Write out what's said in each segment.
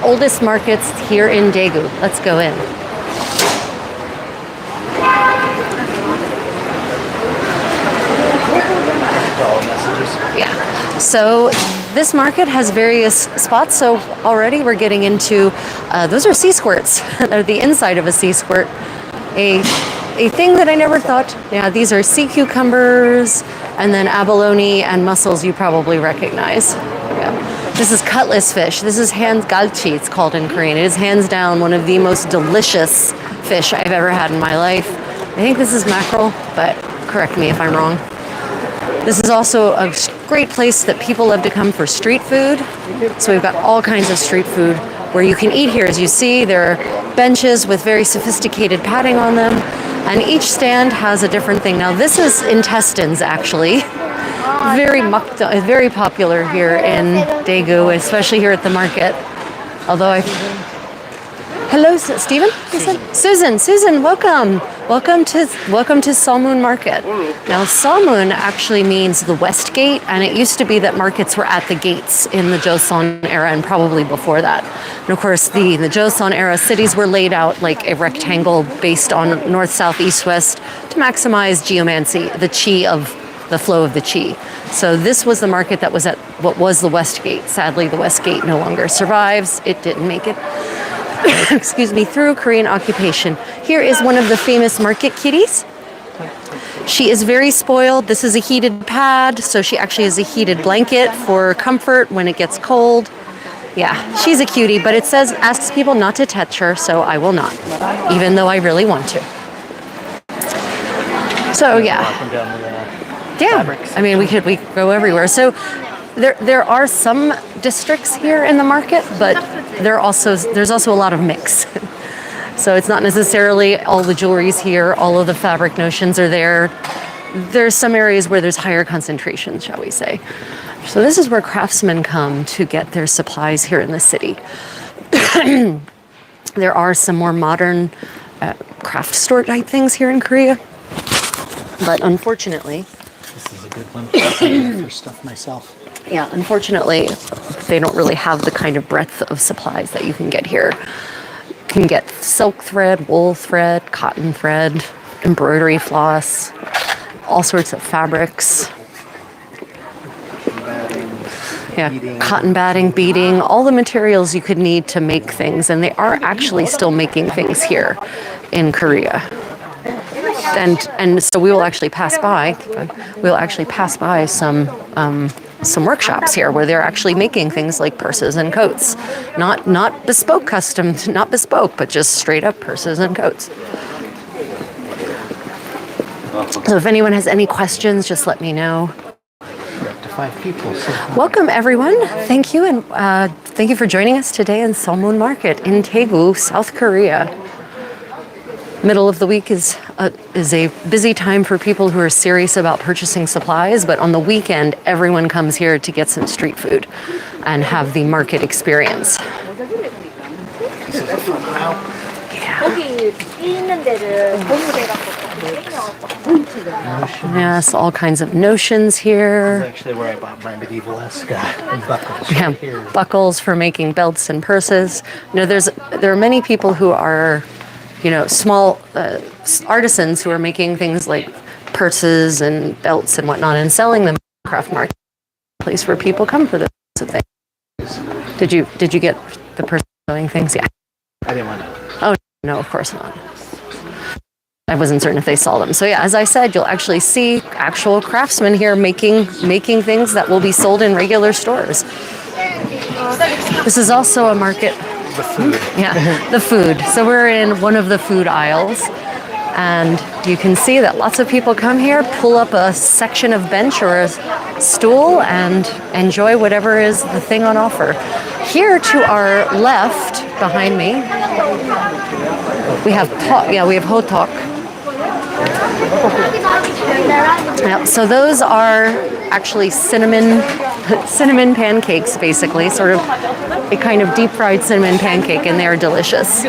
oldest markets here in Daegu. Let's go in. Yeah. So this market has various spots. So already we're getting into, those are sea squirts. They're the inside of a sea squirt. A thing that I never thought, yeah, these are sea cucumbers and then abalone and mussels you probably recognize. Yeah. This is cutlass fish. This is galchi, it's called in Korean. It is hands down one of the most delicious fish I've ever had in my life. I think this is mackerel, but correct me if I'm wrong. This is also a great place that people love to come for street food. So we've got all kinds of street food where you can eat here. As you see, there are benches with very sophisticated padding on them, and each stand has a different thing. Now this is intestines, actually. Very popular here in Daegu, especially here at the market. Although hello, Stephen? Susan, welcome. Welcome to Seomun Market. Now, Seomun actually means the West Gate, and it used to be that markets were at the gates in the Joseon era and probably before that. And of course, the Joseon era cities were laid out like a rectangle based on north, south, east, west to maximize geomancy, the chi of the flow of the chi. So this was the market that was at what was the West Gate. Sadly, the West Gate no longer survives. It didn't make it. Excuse me, through Korean occupation. Here is one of the famous market kitties. She is very spoiled. This is a heated pad, so she actually has a heated blanket for comfort when it gets cold. Yeah, she's a cutie, but it asks people not to touch her, so I will not, even though I really want to. So yeah. I mean, we could go everywhere. So there are some districts here in the market, but there's also a lot of mix. So it's not necessarily all the jewelry's here, all of the fabric notions are there. There's some areas where there's higher concentration, shall we say. So this is where craftsmen come to get their supplies here in the city. There are some more modern craft store type things here in Korea. But unfortunately, this is a good one for stuff myself. Yeah, unfortunately, they don't really have the kind of breadth of supplies that you can get here. You can get silk thread, wool thread, cotton thread, embroidery floss, all sorts of fabrics. Yeah, cotton batting, beading, all the materials you could need to make things. And they are actually still making things here in Korea. And so we will actually pass by some workshops here where they're actually making things like purses and coats. Not bespoke custom, not bespoke, but just straight up purses and coats. So if anyone has any questions, just let me know. Up to 5 people. Welcome everyone. Thank you, and thank you for joining us today in Seomun Market in Daegu, South Korea. Middle of the week is a busy time for people who are serious about purchasing supplies, but on the weekend, everyone comes here to get some street food and have the market experience. Yes, all kinds of notions here. This is actually where I bought my medieval-esque buckles. Yeah, buckles for making belts and purses. You know, there are many people who are, small artisans who are making things like purses and belts and whatnot and selling them at the craft market, a place where people come for those sorts of things. Did you get the purse sewing things? Yeah. I didn't want to. Oh, no, of course not. I wasn't certain if they saw them. So yeah, as I said, you'll actually see actual craftsmen here making things that will be sold in regular stores. This is also a market. The food. Yeah, the food. So we're in one of the food aisles, and you can see that lots of people come here, pull up a section of bench or a stool, and enjoy whatever is the thing on offer. Here to our left, behind me, we have hotok. Yeah, so those are actually cinnamon pancakes, basically, sort of a kind of deep fried cinnamon pancake, and they are delicious.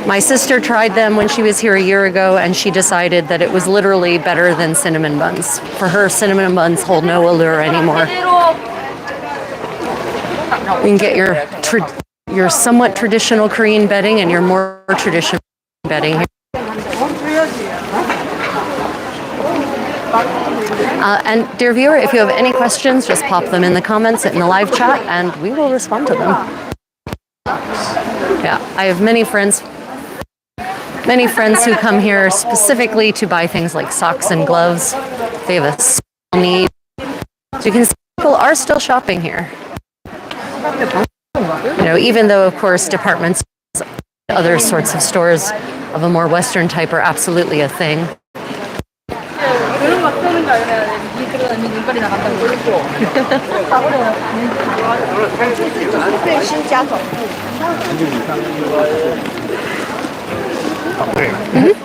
My sister tried them when she was here a year ago, and she decided that it was literally better than cinnamon buns. For her, cinnamon buns hold no allure anymore. You can get your your somewhat traditional Korean bedding and your more traditional bedding here. And dear viewer, if you have any questions, just pop them in the comments in the live chat and we will respond to them. Yeah, I have many friends who come here specifically to buy things like socks and gloves. They have a small need. So you can see people are still shopping here. You know, even though, of course, departments, other sorts of stores of a more Western type are absolutely a thing.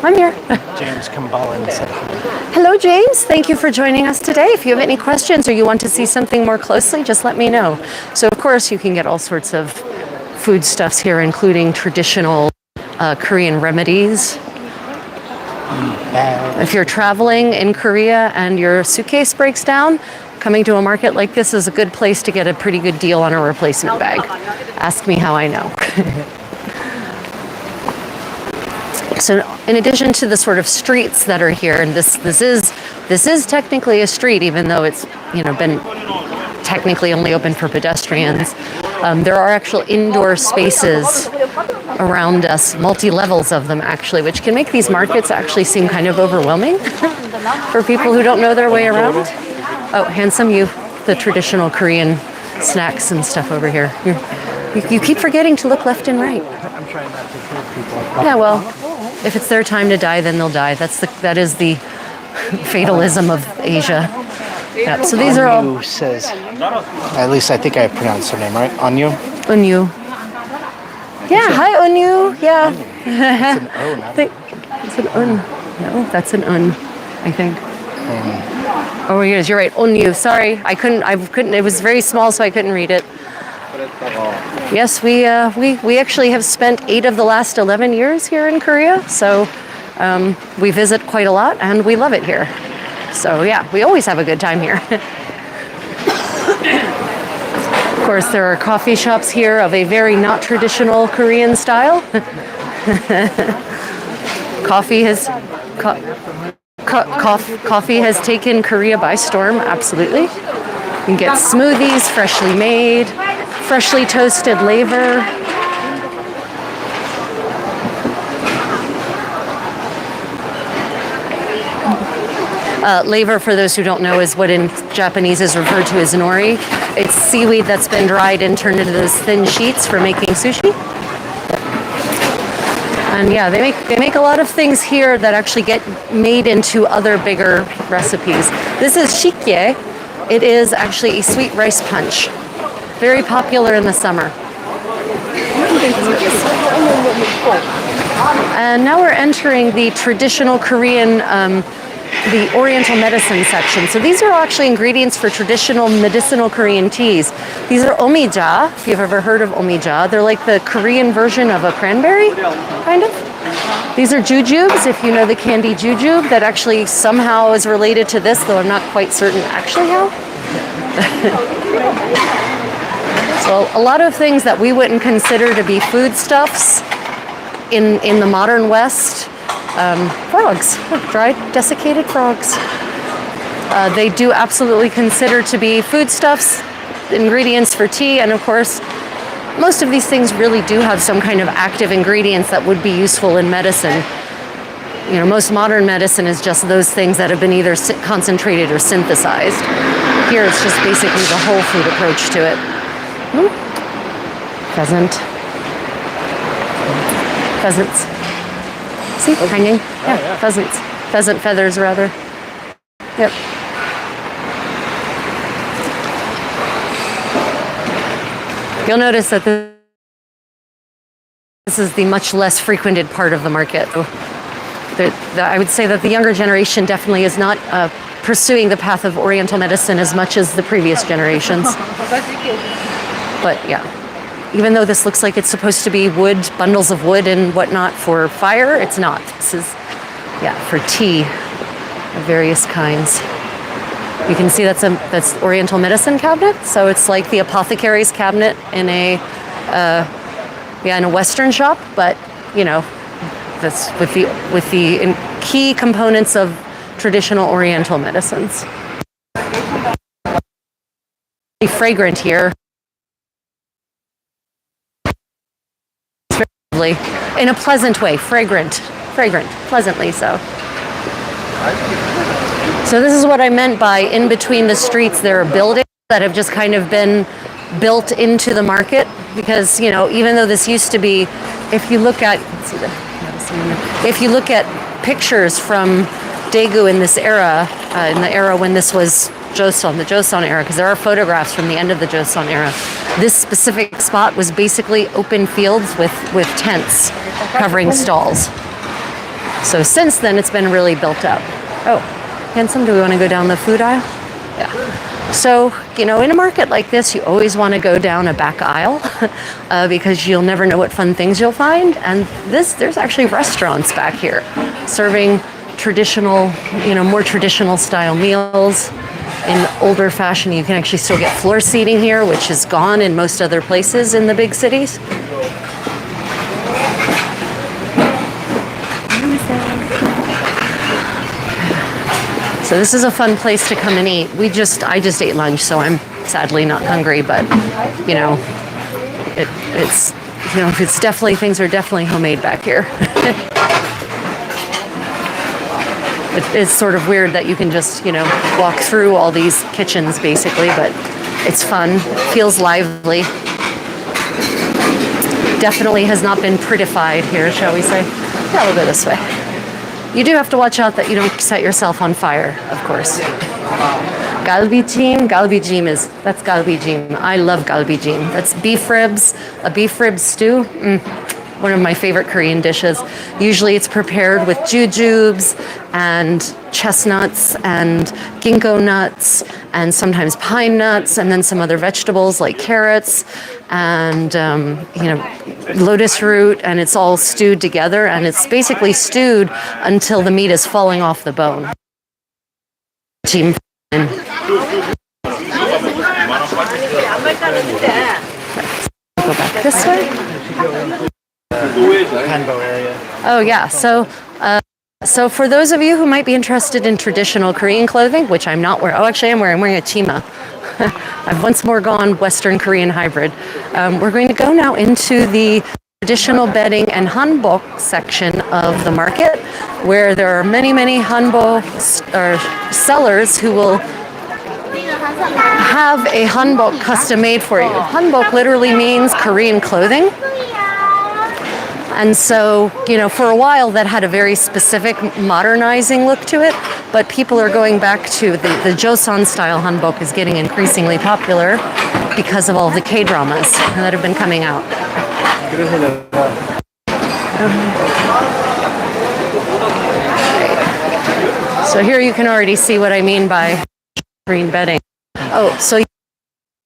I'm here. James Kambalan said hello, James. Thank you for joining us today. If you have any questions or you want to see something more closely, just let me know. So, of course, you can get all sorts of foodstuffs here, including traditional Korean remedies. If you're traveling in Korea and your suitcase breaks down, coming to a market like this is a good place to get a pretty good deal on a replacement bag. Ask me how I know. So in addition to the sort of streets that are here, and this is technically a street, even though it's been technically only open for pedestrians, there are actual indoor spaces around us, multi-levels of them actually, which can make these markets actually seem kind of overwhelming for people who don't know their way around. Oh, handsome you, the traditional Korean snacks and stuff over here. You keep forgetting to look left and right. I'm trying not to kill people. Yeah, well, if it's their time to die, then they'll die. That is the fatalism of Asia. Yeah, so these are all. Onyu says, at least I think I pronounced her name right. Onyu. Onyu. Yeah, hi Onyu. Yeah. It's an O, not It's an un. No, that's an un, I think. Oh, it is. You're right. Onyu. Sorry, I couldn't. It was very small, so I couldn't read it. Yes, we actually have spent 8 of the last 11 years here in Korea, so we visit quite a lot and we love it here. So yeah, we always have a good time here. Of course, there are coffee shops here of a very not traditional Korean style. Coffee has taken Korea by storm, absolutely. You can get smoothies, freshly made, freshly toasted laver. Laver, for those who don't know, is what in Japanese is referred to as nori. It's seaweed that's been dried and turned into those thin sheets for making sushi. And yeah, they make a lot of things here that actually get made into other bigger recipes. This is shikye. It is actually a sweet rice punch. Very popular in the summer. And now we're entering the traditional Korean, the Oriental medicine section. So these are actually ingredients for traditional medicinal Korean teas. These are omija, if you've ever heard of omija. They're like the Korean version of a cranberry, kind of. These are jujubes, if you know the candy jujube, that actually somehow is related to this, though I'm not quite certain actually how. So a lot of things that we wouldn't consider to be foodstuffs in the modern West. Frogs, dried desiccated frogs. They do absolutely consider to be foodstuffs, ingredients for tea, and of course, most of these things really do have some kind of active ingredients that would be useful in medicine. You know, most modern medicine is just those things that have been either concentrated or synthesized. Here it's just basically the whole food approach to it. Pheasants. See, hanging? Yeah, pheasants. Pheasant feathers, rather. Yep. You'll notice that this is the much less frequented part of the market. I would say that the younger generation definitely is not pursuing the path of Oriental medicine as much as the previous generations. But yeah, even though this looks like it's supposed to be wood, bundles of wood and whatnot for fire, it's not. This is, yeah, for tea of various kinds. You can see that's Oriental medicine cabinet. So it's like the apothecary's cabinet in a in a Western shop, but that's with the key components of traditional Oriental medicines. Fragrant here. It's very lovely. In a pleasant way, fragrant, pleasantly so. So this is what I meant by in between the streets there are buildings that have just kind of been built into the market, because even though this used to be, if you look at pictures from Daegu in this era, in the era when this was Joseon, the Joseon era, because there are photographs from the end of the Joseon era. This specific spot was basically open fields with tents covering stalls. So since then, it's been really built up. Oh, handsome, do we want to go down the food aisle? Yeah. So, in a market like this, you always want to go down a back aisle because you'll never know what fun things you'll find. And there's actually restaurants back here serving traditional, more traditional style meals. In older fashion, you can actually still get floor seating here, which is gone in most other places in the big cities. So this is a fun place to come and eat. I just ate lunch, so I'm sadly not hungry, but it's definitely, things are definitely homemade back here. It's sort of weird that you can just, walk through all these kitchens basically, but it's fun, feels lively. Definitely has not been prettified here, shall we say. Yeah, we'll go this way. You do have to watch out that you don't set yourself on fire, of course. Galbijim, that's galbijim. I love galbijim. That's beef ribs, a beef rib stew. One of my favorite Korean dishes. Usually it's prepared with jujubes and chestnuts and ginkgo nuts and sometimes pine nuts and then some other vegetables like carrots and lotus root, and it's all stewed together, and it's basically stewed until the meat is falling off the bone. Go back this way. Hanbok area. Oh yeah, so for those of you who might be interested in traditional Korean clothing, which I'm not wearing, I'm wearing a chima. I've once more gone Western Korean hybrid. We're going to go now into the traditional bedding and Hanbok section of the market, where there are many Hanbok sellers who will have a Hanbok custom made for you. Hanbok literally means Korean clothing. And so, for a while that had a very specific modernizing look to it, but people are going back to the Joseon style Hanbok is getting increasingly popular because of all the K-dramas that have been coming out. So here you can already see what I mean by green bedding. Oh, so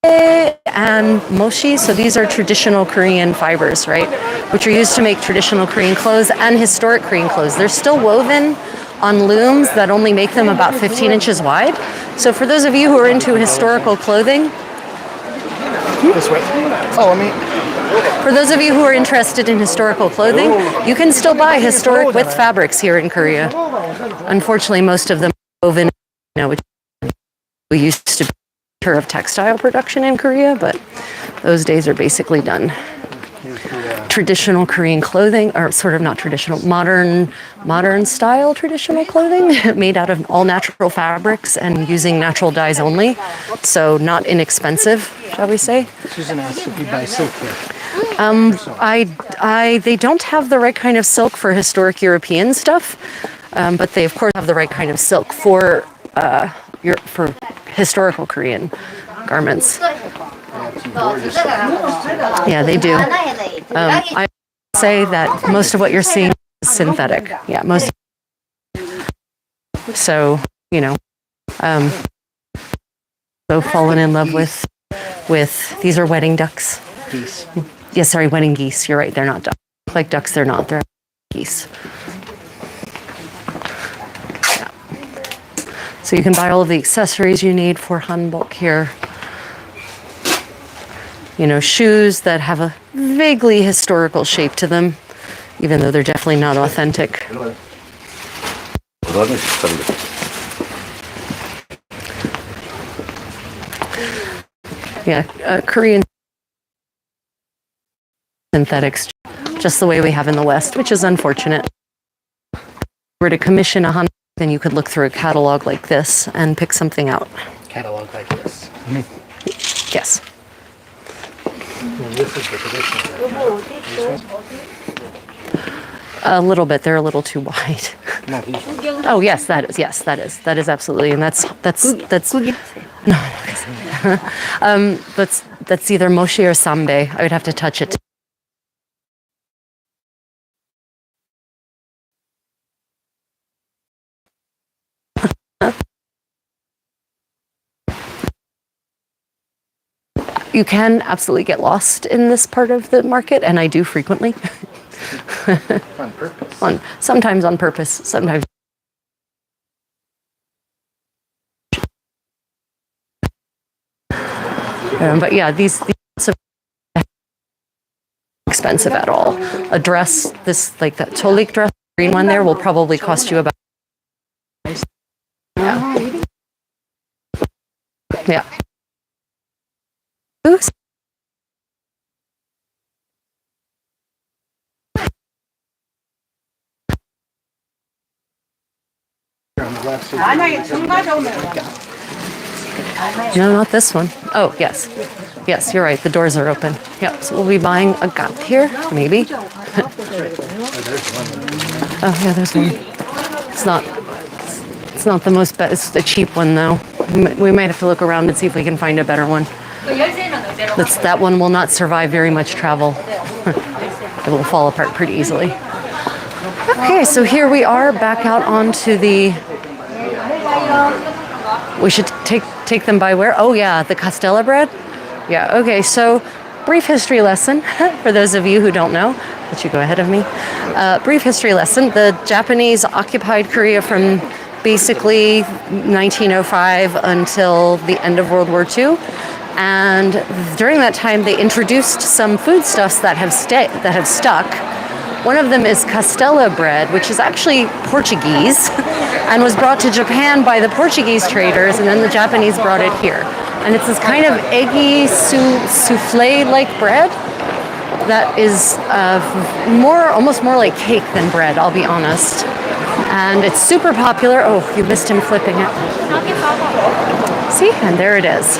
and mochi, so these are traditional Korean fibers, right, which are used to make traditional Korean clothes and historic Korean clothes. They're still woven on looms that only make them about 15 inches wide. So for those of you who are into historical clothing, This way. Follow me. For those of you who are interested in historical clothing, you can still buy historic width fabrics here in Korea. Unfortunately, most of them are woven, which we used to be of textile production in Korea, but those days are basically done. Traditional Korean clothing, or sort of not traditional, modern style traditional clothing made out of all natural fabrics and using natural dyes only, so not inexpensive, shall we say. Susan asked if you buy silk here. They don't have the right kind of silk for historic European stuff, but they of course have the right kind of silk for historical Korean garments. Yeah, they do. I say that most of what you're seeing is synthetic. Yeah, most. So so fallen in love with these are wedding ducks. Geese. Yeah, sorry, wedding geese. You're right. They're not ducks. Like ducks, they're not. They're geese. Yeah. So you can buy all of the accessories you need for Hanbok here. shoes that have a vaguely historical shape to them, even though they're definitely not authentic. Yeah, Korean synthetics, just the way we have in the West, which is unfortunate. If you were to commission a Hanbok, then you could look through a catalog like this and pick something out. Catalog like this. Yes. And this is the traditional. A little bit. They're a little too wide. Not these ones. Oh yes, that is. Yes, that is absolutely, and that's no. That's either mochi or sambe. I would have to touch it. You can absolutely get lost in this part of the market, and I do frequently. On purpose. Sometimes on purpose, sometimes. But yeah, these are expensive at all. A dress, this like that tolik dress, green one there, will probably cost you about. Yeah. Oops. No, not this one. Oh, yes. Yes, you're right. The doors are open. Yeah, so we'll be buying a gap here, maybe. Oh, yeah, there's one. It's not the most, it's a cheap one, though. We might have to look around and see if we can find a better one. That one will not survive very much travel. It will fall apart pretty easily. Okay, so here we are back out onto the... We should take them by where? Oh yeah, the Castella Bread? Yeah, okay, so brief history lesson for those of you who don't know. Let you go ahead of me. Brief history lesson. The Japanese occupied Korea from basically 1905 until the end of World War II. And during that time, they introduced some foodstuffs that have stuck. One of them is Castella Bread, which is actually Portuguese and was brought to Japan by the Portuguese traders, and then the Japanese brought it here. And it's this kind of eggy souffle-like bread that is almost more like cake than bread, I'll be honest. And it's super popular. Oh, you missed him flipping it. See, and there it is.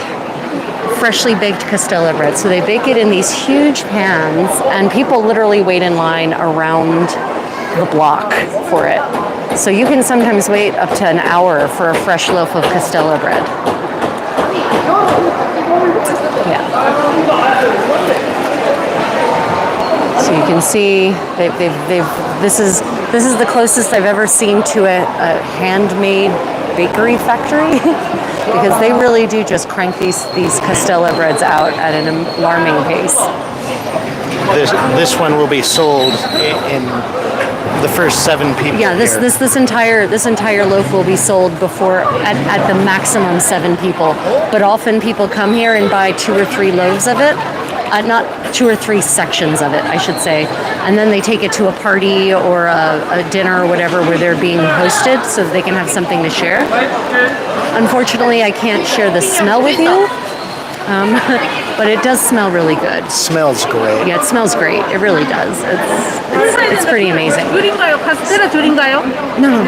Freshly baked Castella bread. So they bake it in these huge pans, and people literally wait in line around the block for it. So you can sometimes wait up to an hour for a fresh loaf of Castella bread. Yeah. So you can see this is the closest I've ever seen to a handmade bakery factory. Because they really do just crank these Castella breads out at an alarming pace. This one will be sold in the first 7 people. Yeah, this entire loaf will be sold before at the maximum 7 people. But often people come here and buy 2 or 3 loaves of it. Not 2 or 3 sections of it, I should say. And then they take it to a party or a dinner or whatever where they're being hosted so that they can have something to share. Unfortunately, I can't share the smell with you, but it does smell really good. It smells great. Yeah, it smells great. It really does. It's pretty amazing. No.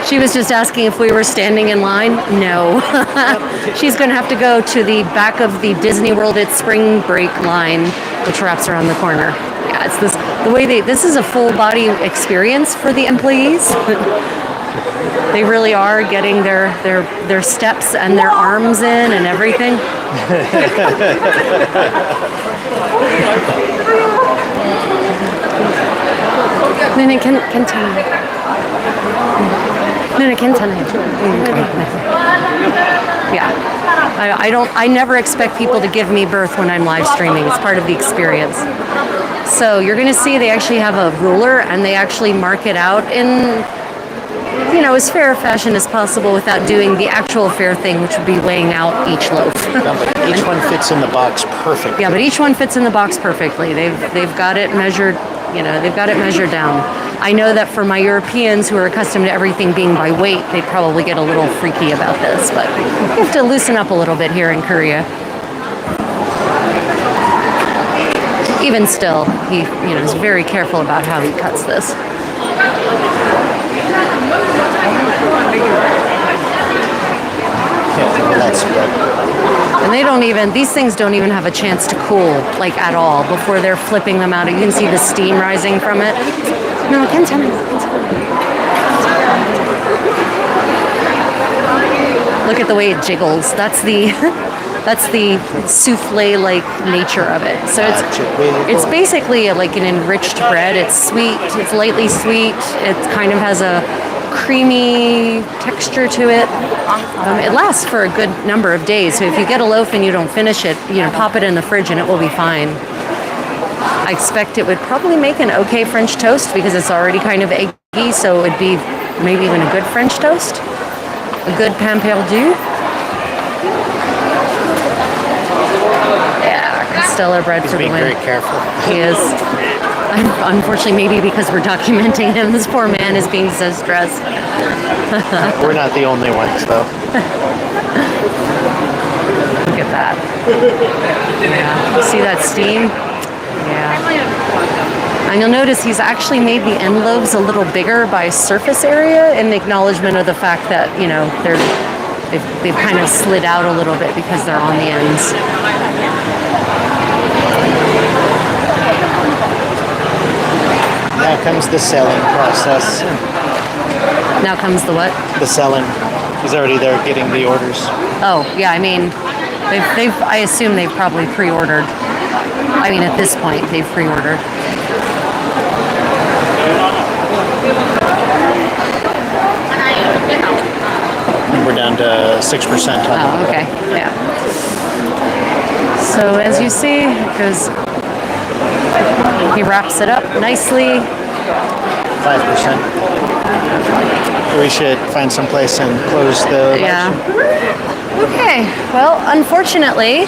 She was just asking if we were standing in line. No. She's going to have to go to the back of the Disney World It's Spring Break line, which wraps around the corner. Yeah, it's this is a full body experience for the employees. They really are getting their steps and their arms in and everything. Yeah. I never expect people to give me birth when I'm live streaming. It's part of the experience. So you're going to see they actually have a ruler and they actually mark it out in as fair a fashion as possible without doing the actual fair thing, which would be weighing out each loaf. No, but each one fits in the box perfect. Yeah, but each one fits in the box perfectly. They've got it measured, they've got it measured down. I know that for my Europeans who are accustomed to everything being by weight, they'd probably get a little freaky about this, but you have to loosen up a little bit here in Korea. Even still, he is very careful about how he cuts this. Yeah, well, that's good. And these things don't even have a chance to cool, like at all, before they're flipping them out. You can see the steam rising from it. No, 괜찮아. Look at the way it jiggles. That's the souffle-like nature of it. So it's basically like an enriched bread. It's sweet. It's lightly sweet. It kind of has a creamy texture to it. It lasts for a good number of days. So if you get a loaf and you don't finish it, pop it in the fridge and it will be fine. I expect it would probably make an okay French toast because it's already kind of eggy. So it would be maybe even a good French toast. A good pain perdu. Castella Bread for the win. He's being very careful. He is. Unfortunately, maybe because we're documenting him, this poor man is being so stressed. We're not the only ones, though. Look at that. Yeah. You see that steam? Yeah. And you'll notice he's actually made the end loaves a little bigger by surface area in acknowledgement of the fact that, they've kind of slid out a little bit because they're on the ends. Now comes the selling process. Now comes the what? The selling. He's already there getting the orders. Oh, yeah, I assume they've probably pre-ordered. At this point, they've pre-ordered. And we're down to 6% on Oh, okay, yeah. So as you see, he wraps it up nicely. 5%. We should find some place and close the. Yeah. Okay. Well, unfortunately,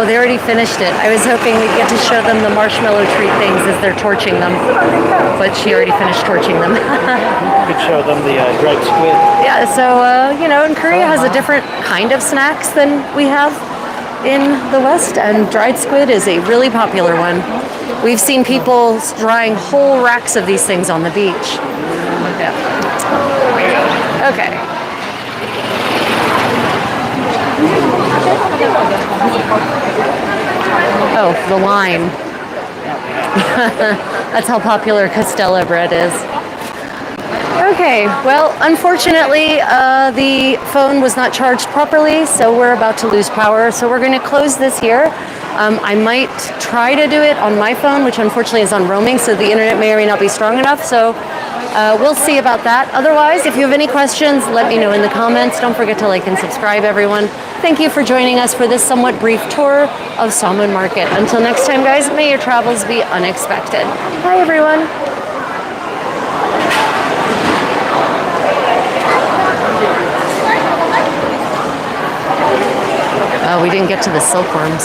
they already finished it. I was hoping we'd get to show them the marshmallow treat things as they're torching them, but she already finished torching them. We could show them the dried squid. Yeah. So and Korea has a different kind of snacks than we have in the West, and dried squid is a really popular one. We've seen people drying whole racks of these things on the beach. Yeah. Okay. Oh, the line. That's how popular Castella Bread is. Okay, well, unfortunately, the phone was not charged properly, so we're about to lose power. So we're going to close this here. I might try to do it on my phone, which unfortunately is on roaming, so the internet may or may not be strong enough. So we'll see about that. Otherwise, if you have any questions, let me know in the comments. Don't forget to like and subscribe, everyone. Thank you for joining us for this somewhat brief tour of Seomun Market. Until next time, guys, may your travels be unexpected. Bye, everyone. Oh, we didn't get to the silkworms.